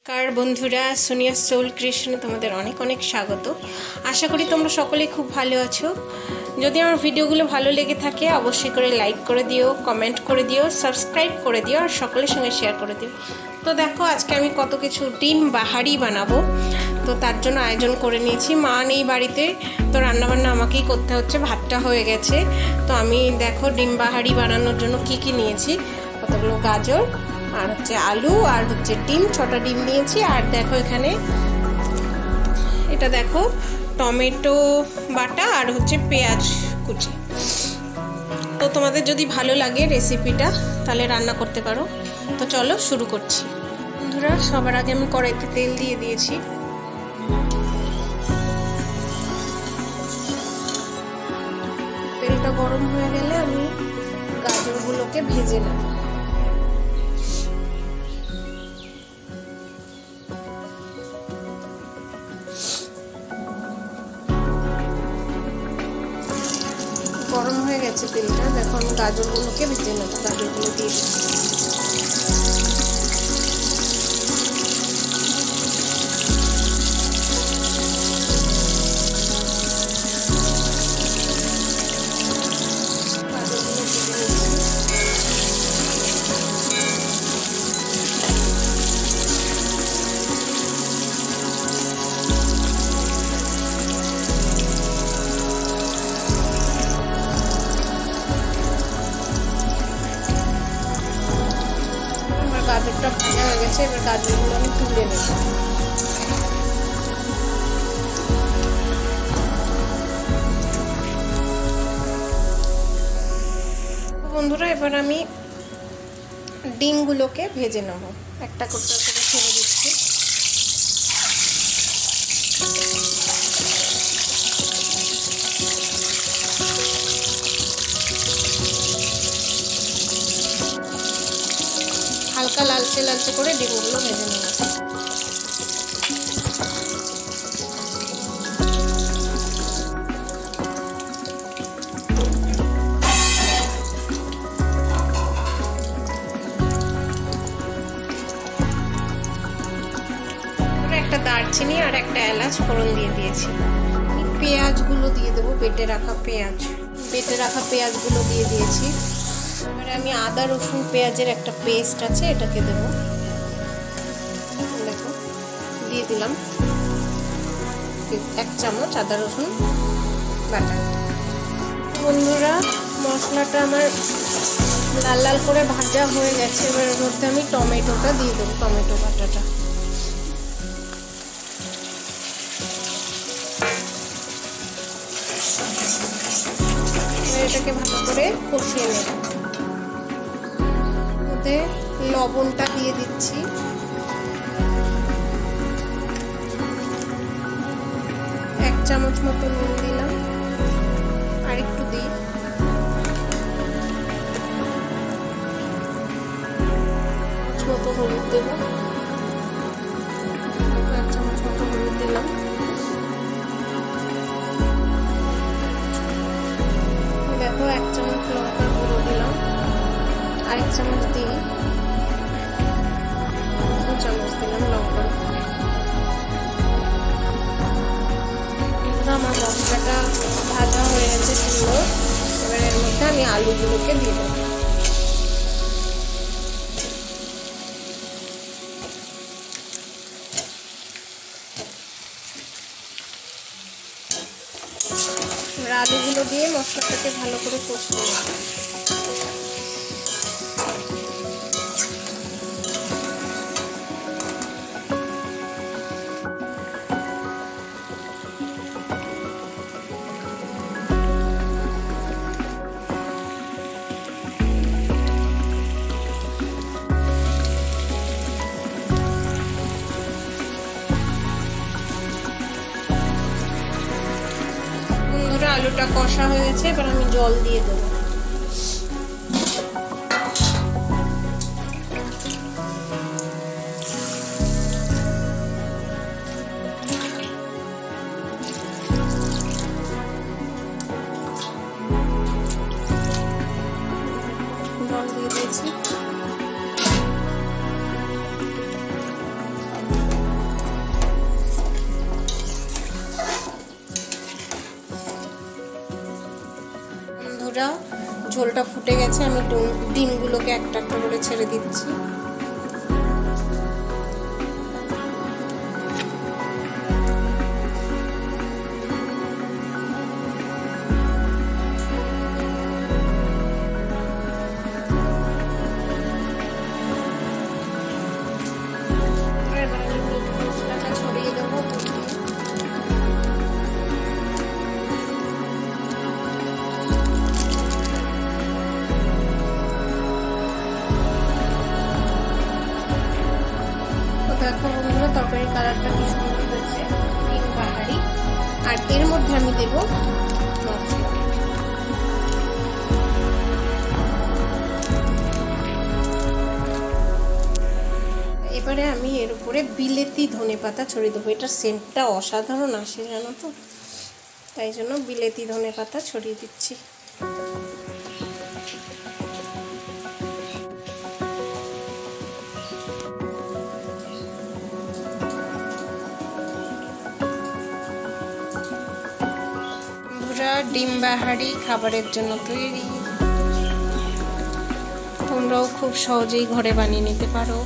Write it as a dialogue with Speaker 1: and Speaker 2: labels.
Speaker 1: কার বন্ধুরা, সোনিয়া সোল ক্রিয়েশনে তোমাদের অনেক অনেক স্বাগত। আশা করি তোমরা সকলেই খুব ভালো আছো। যদি আমার ভিডিওগুলো ভালো লেগে থাকে অবশ্যই করে লাইক করে দিও, কমেন্ট করে দিও, সাবস্ক্রাইব করে দিও আর সকলের সঙ্গে শেয়ার করে দিও। তো দেখো আজকে আমি কত কিছু ডিম বাহারি বানাবো, তো তার জন্য আয়োজন করে নিয়েছি। মা নেই বাড়িতে, তো রান্নাবান্না আমাকেই করতে হচ্ছে। ভাতটা হয়ে গেছে, তো আমি দেখো ডিম বাহারি বানানোর জন্য কি কি নিয়েছি। কতগুলো গাজর আর হচ্ছে আলু আর হচ্ছে ডিম, 6টা ডিম নিয়েছি। আর দেখো এখানে এটা দেখো টমেটো বাটা আর হচ্ছে পেঁয়াজ কুচি। তো তোমাদের যদি ভালো লাগে রেসিপিটা তাহলে রান্না করতে পারো। তো চলো শুরু করছি। বন্ধুরা, সবার আগে আমি কড়াইতে তেল দিয়ে দিয়েছি। তেলটা গরম হয়ে গেলে আমি গাজরগুলোকে ভেজে নেব। গরম হয়ে গেছে তেলটা, দেখো আমি গাজরগুলোকে ভেজে নেব। গাজরগুলো দিয়ে গাজরটা ভাজা হয়ে গেছে। এবার গাজরগুলো আমি তুলে নেব। বন্ধুরা, এবার আমি ডিমগুলোকে ভেজে নেব। একটা করতে করে ছেড়ে দিচ্ছি। হালকা লালচে লালচে করে ডিমগুলো ভেজে নেব। একটা দারচিনি আর একটা এলাচ ফোড়ন দিয়ে দিয়েছি। আমি পেঁয়াজগুলো দিয়ে দেবো, বেটে রাখা পেঁয়াজগুলো দিয়ে দিয়েছি। এবারে আমি আদা রসুন পেঁয়াজের একটা পেস্ট আছে, এটাকে দেবো। দেখো দিয়ে দিলাম 1 চামচ আদা রসুন বাটা। বন্ধুরা, মশলাটা আমার লাল লাল করে ভাজা হয়ে গেছে। এবার এর মধ্যে আমি টমেটোটা দিয়ে দেবো, টমেটো বাটাটা। এটাকে ভালো করে কষিয়ে নেব। মধ্যে লবণটা দিয়ে দিচ্ছি। এক চামচ মতো নুন দিলাম, আর একটু দিই। মতো হলুদ দেবো, 1 চামচ মতো হলুদ দিলাম। দেখো 1 চামচ লঙ্কার গুঁড়ো দিলাম, আর 1 চামচ দিই, 2 চামচ দিলাম লঙ্কার গুঁড়ো। আমার মশলাটা ভাজা হয়ে গেছে সুন্দর। এবার এর মধ্যে আমি আলুগুলোকে দিয়ে দেবো। আলুগুলো দিয়ে মশলাটাকে ভালো করে কষিয়ে নেব। আলুটা কষা হয়ে গেছে, এবার আমি জল দিয়ে দেবো। জল দিয়ে দিয়েছি। ঝোলটা ফুটে গেছে, আমি ডিমগুলোকে একটা একটা করে ছেড়ে দিচ্ছি। ছড়িয়ে দেবো। দেখো বন্ধুরা, তরকারির কালারটা কি সুন্দর হয়েছে, ডিম বাহারি। আর এর মধ্যে আমি দেব মশলা। এবারে আমি এর উপরে বিলেতি ধনেপাতা ছড়িয়ে দেবো। এটার সেন্টটা অসাধারণ আসে জানো তো, তাই জন্য বিলেতি ধনেপাতা ছড়িয়ে দিচ্ছি। ডিম বাহারি খাবারের জন্য তৈরি। তোমরাও খুব সহজেই ঘরে বানিয়ে নিতে পারো।